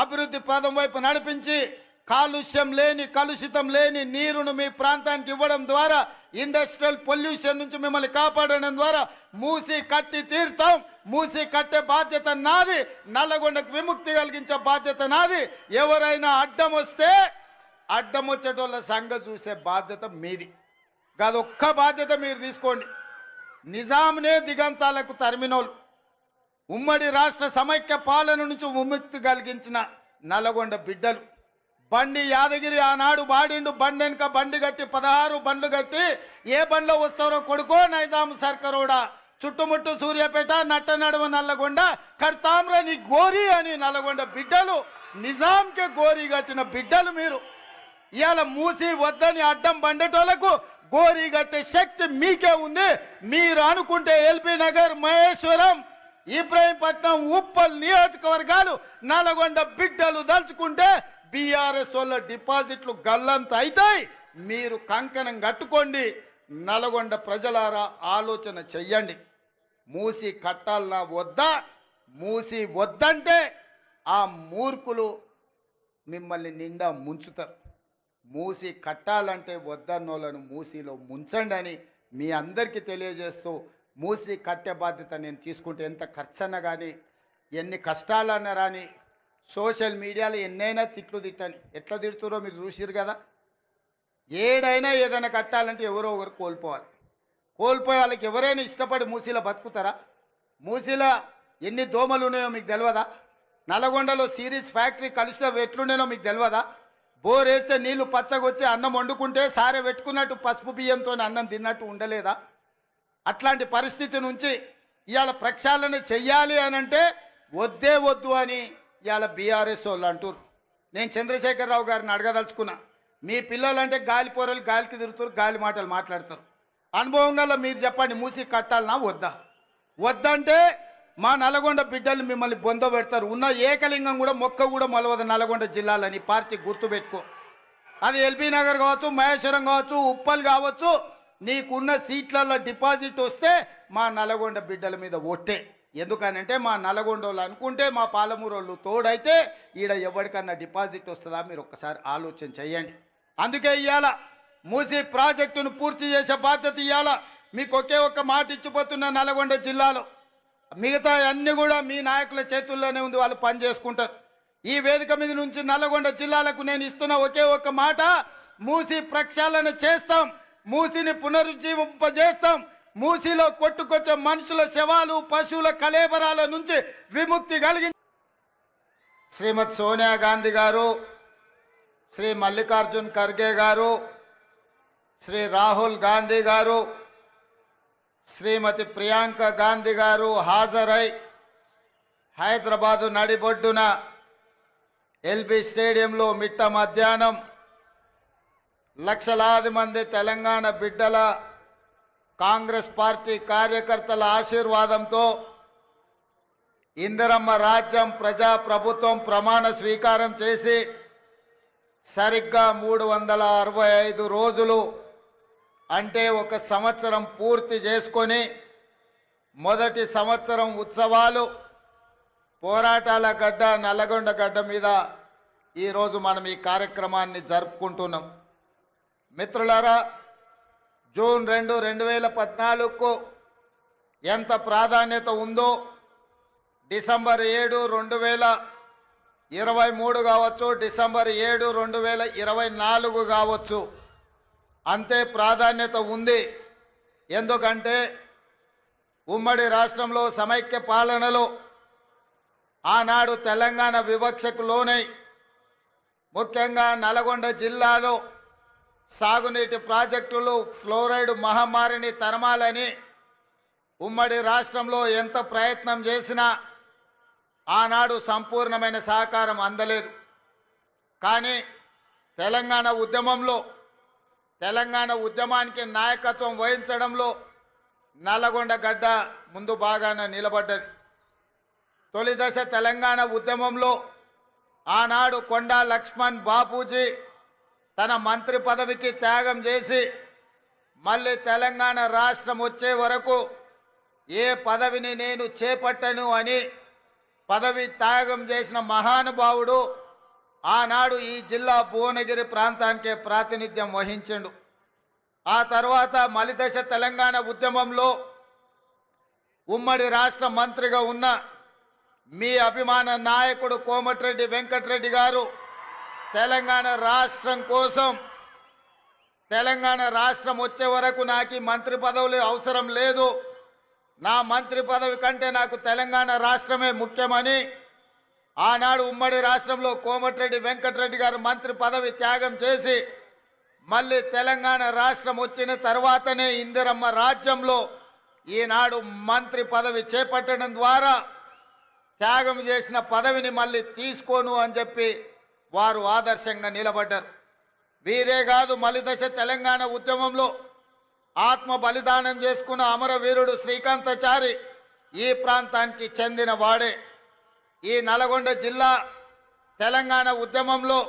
అభివృద్ధి పదం వైపు నడిపించి కాలుష్యం లేని కలుషితం లేని నీరును మీ ప్రాంతానికి ఇవ్వడం ద్వారా ఇండస్ట్రియల్ పొల్యూషన్ నుంచి మిమ్మల్ని కాపాడడం ద్వారా మూసి కట్టి తీరుతాం. మూసి కట్టే బాధ్యత నాది, నల్లగొండకు విముక్తి కలిగించే బాధ్యత నాది. ఎవరైనా అడ్డం వస్తే అడ్డం వచ్చేటోళ్ళ సంగతి చూసే బాధ్యత మీది. గదొక్క బాధ్యత మీరు తీసుకోండి. నిజాంనే దిగంతాలకు తరిమినోళ్ళు, ఉమ్మడి రాష్ట్ర సమైక్య పాలన నుంచి విముక్తి కలిగించిన నల్లగొండ బిడ్డలు. బండి యాదగిరి ఆనాడు బాడిండు, బండి వెనుక బండి కట్టి 16 బండ్లు కట్టి ఏ బండ్లో వస్తారో కొడుకో నైజాం సర్కారోడా, చుట్టుముట్టు సూర్యాపేట నట్ట నడుమ నల్లగొండ కడతామ్ర నీ గోరి అని నల్లగొండ బిడ్డలు, నిజాంకే గోరి కట్టిన బిడ్డలు మీరు. ఇవాళ మూసి వద్దని అడ్డం బండేటోళ్లకు గోరి కట్టే శక్తి మీకే ఉంది. మీరు అనుకుంటే ఎల్బీ నగర్, మహేశ్వరం, ఇబ్రాహీంపట్నం, ఉప్పల్ నియోజకవర్గాలు నల్లగొండ బిడ్డలు దలుచుకుంటే బీఆర్ఎస్ వాళ్ళ డిపాజిట్లు గల్లంత అవుతాయి. మీరు కంకణం కట్టుకోండి. నల్లగొండ ప్రజలారా ఆలోచన చెయ్యండి. మూసి కట్టాలన్నా వద్దా? మూసి వద్దంటే ఆ మూర్ఖులు మిమ్మల్ని నిండా ముంచుతారు. మూసి కట్టాలంటే వద్దన్నోళ్ళను మూసిలో ముంచండి అని మీ అందరికీ తెలియజేస్తూ, మూసి కట్టే బాధ్యత నేను తీసుకుంటే ఎంత ఖర్చన్నా కానీ ఎన్ని కష్టాలన్నా రాని సోషల్ మీడియాలో ఎన్నైనా తిట్లు తిట్టని, ఎట్లా తిడుతురో మీరు చూసిరు కదా. ఏడైనా ఏదైనా కట్టాలంటే ఎవరో ఒకరు కోల్పోవాలి. కోల్పోయే వాళ్ళకి ఎవరైనా ఇష్టపడి మూసీలో బతుకుతారా? మూసీలో ఎన్ని దోమలు ఉన్నాయో మీకు తెలియదా? నల్లగొండలో సిరీస్ ఫ్యాక్టరీ కలిసిన ఎట్లుండేనో మీకు తెలియదా? బోర్ వేస్తే నీళ్లు పచ్చగొచ్చి అన్నం వండుకుంటే సారే పెట్టుకున్నట్టు పసుపు బియ్యంతో అన్నం తిన్నట్టు ఉండలేదా? అట్లాంటి పరిస్థితి నుంచి ఇవాళ ప్రక్షాళన చెయ్యాలి అని అంటే వద్దే వద్దు అని ఇవాళ బీఆర్ఎస్ వాళ్ళు అంటారు. నేను చంద్రశేఖరరావు గారిని అడగదలుచుకున్నా. మీ పిల్లలంటే గాలి పోరలు గాలికి తిరుగుతారు, గాలి మాటలు మాట్లాడతారు. అనుభవం గల మీరు చెప్పండి, మూసి కట్టాలన్నా వద్దా? వద్దంటే మా నల్గొండ బిడ్డలు మిమ్మల్ని బొంద పెడతారు. ఉన్న ఏకలింగం కూడా మొక్క కూడా మొలవదు నల్గొండ జిల్లాలని పార్టీ గుర్తుపెట్టుకో. అది ఎల్బీ నగర్ కావచ్చు, మహేశ్వరం కావచ్చు, ఉప్పల్ కావచ్చు, నీకున్న సీట్లలో డిపాజిట్ వస్తే మా నల్గొండ బిడ్డల మీద ఒట్టే. ఎందుకనంటే మా నల్గొండ వాళ్ళు అనుకుంటే మా పాలమూరు వాళ్ళు తోడైతే ఈడ ఎవరికన్నా డిపాజిట్ వస్తుందా? మీరు ఒక్కసారి ఆలోచన చేయండి. అందుకే ఇవాళ మూసీ ప్రాజెక్టును పూర్తి చేసే బాధ్యత ఇవాళ మీకు ఒకే ఒక్క మాట ఇచ్చిపోతున్న నల్గొండ జిల్లాలో. మిగతా అన్ని కూడా మీ నాయకుల చేతుల్లోనే ఉంది, వాళ్ళు పని చేసుకుంటారు. ఈ వేదిక మీద నుంచి నల్గొండ జిల్లాలకు నేను ఇస్తున్న ఒకే ఒక్క మాట, మూసీ ప్రక్షాళన చేస్తాం, మూసీని పునరుజ్జీవింపజేస్తాం. మూసీలో కొట్టుకొచ్చే మనుషుల శవాలు, పశువుల కలేబరాల నుంచి విముక్తి కలిగి శ్రీమతి సోనియా గాంధీ గారు, శ్రీ మల్లికార్జున్ ఖర్గే గారు, శ్రీ రాహుల్ గాంధీ గారు, శ్రీమతి ప్రియాంక గాంధీ గారు హాజరై హైదరాబాదు నడిబొడ్డున ఎల్బీ స్టేడియంలో మిట్ట మధ్యాహ్నం లక్షలాది మంది తెలంగాణ బిడ్డల, కాంగ్రెస్ పార్టీ కార్యకర్తల ఆశీర్వాదంతో ఇందిరమ్మ రాజ్యం ప్రజాప్రభుత్వం ప్రమాణ స్వీకారం చేసి సరిగ్గా 365 రోజులు అంటే 1 సంవత్సరం పూర్తి చేసుకొని మొదటి సంవత్సరం ఉత్సవాలు పోరాటాల గడ్డ నల్లగొండ గడ్డ మీద ఈరోజు మనం ఈ కార్యక్రమాన్ని జరుపుకుంటున్నాం. మిత్రులారా, జూన్ 2, 2014కు ఎంత ప్రాధాన్యత ఉందో డిసెంబర్ 7, 2023 కావచ్చు, డిసెంబర్ 7, 2024 కావచ్చు, అంతే ప్రాధాన్యత ఉంది. ఎందుకంటే ఉమ్మడి రాష్ట్రంలో సమైక్య పాలనలో ఆనాడు తెలంగాణ వివక్షకు లోనై ముఖ్యంగా నల్గొండ జిల్లాలో సాగునీటి ప్రాజెక్టులు ఫ్లోరైడ్ మహమ్మారిని తరమాలని ఉమ్మడి రాష్ట్రంలో ఎంత ప్రయత్నం చేసినా ఆనాడు సంపూర్ణమైన సహకారం అందలేదు. కానీ తెలంగాణ ఉద్యమానికి నాయకత్వం వహించడంలో నల్లగొండ గడ్డ ముందు బాగాన నిలబడ్డది. తొలి దశ తెలంగాణ ఉద్యమంలో ఆనాడు కొండా లక్ష్మణ్ బాపూజీ తన మంత్రి పదవికి త్యాగం చేసి మళ్ళీ తెలంగాణ రాష్ట్రం వచ్చే వరకు ఏ పదవిని నేను చేపట్టను అని పదవి త్యాగం చేసిన మహానుభావుడు. ఆనాడు ఈ జిల్లా భువనగిరి ప్రాంతానికే ప్రాతినిధ్యం వహించిండు. ఆ తర్వాత మలిదశ తెలంగాణ ఉద్యమంలో ఉమ్మడి రాష్ట్ర మంత్రిగా ఉన్న మీ అభిమాన నాయకుడు కోమటిరెడ్డి వెంకటరెడ్డి గారు తెలంగాణ రాష్ట్రం కోసం, తెలంగాణ రాష్ట్రం వచ్చే వరకు నాకు ఈ మంత్రి పదవులు అవసరం లేదు, నా మంత్రి పదవి కంటే నాకు తెలంగాణ రాష్ట్రమే ముఖ్యమని ఆనాడు ఉమ్మడి రాష్ట్రంలో కోమటిరెడ్డి వెంకటరెడ్డి గారు మంత్రి పదవి త్యాగం చేసి మళ్ళీ తెలంగాణ రాష్ట్రం వచ్చిన తర్వాతనే ఇందిరమ్మ రాజ్యంలో ఈనాడు మంత్రి పదవి చేపట్టడం ద్వారా త్యాగం చేసిన పదవిని మళ్ళీ తీసుకోను అని చెప్పి వారు ఆదర్శంగా నిలబడ్డారు. వీరే కాదు, మలిదశ తెలంగాణ ఉద్యమంలో ఆత్మ బలిదానం చేసుకున్న అమరవీరుడు శ్రీకాంతాచారి ఈ ప్రాంతానికి చెందిన వాడే. ఈ నల్గొండ జిల్లా తెలంగాణ ఉద్యమంలో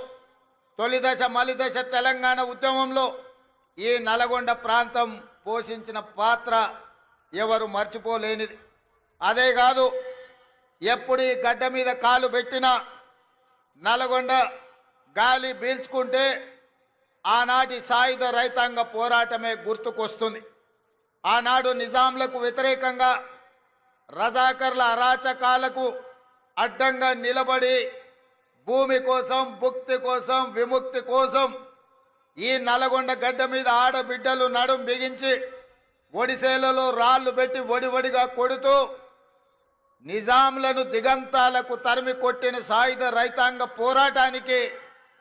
తొలిదశ మలిదశ తెలంగాణ ఉద్యమంలో ఈ నల్గొండ ప్రాంతం పోషించిన పాత్ర ఎవరు మర్చిపోలేనిది. అదే కాదు, ఎప్పుడు ఈ గడ్డ మీద కాలు పెట్టినా నల్గొండ గాలి పీల్చుకుంటే ఆనాటి సాయుధ రైతాంగ పోరాటమే గుర్తుకొస్తుంది. ఆనాడు నిజాంలకు వ్యతిరేకంగా రజాకర్ల అరాచకాలకు అడ్డంగా నిలబడి భూమి కోసం, భుక్తి కోసం, విముక్తి కోసం ఈ నల్గొండ గడ్డ మీద ఆడబిడ్డలు నడుం బిగించి ఒడిసేలలో రాళ్లు పెట్టి ఒడివడిగా కొడుతూ నిజాంలను దిగంతాలకు తరిమి కొట్టిన సాయుధ రైతాంగ పోరాటానికి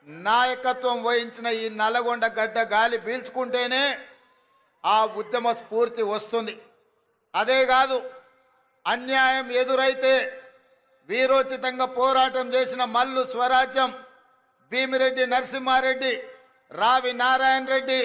నాయకత్వం వహించిన ఈ నల్గొండ గడ్డ గాలి పీల్చుకుంటేనే ఆ ఉద్యమ స్ఫూర్తి వస్తుంది. అదే కాదు, అన్యాయం ఎదురైతే వీరోచితంగా పోరాటం చేసిన మల్లు స్వరాజ్యం, భీమిరెడ్డి నరసింహారెడ్డి, రావి నారాయణ రెడ్డి,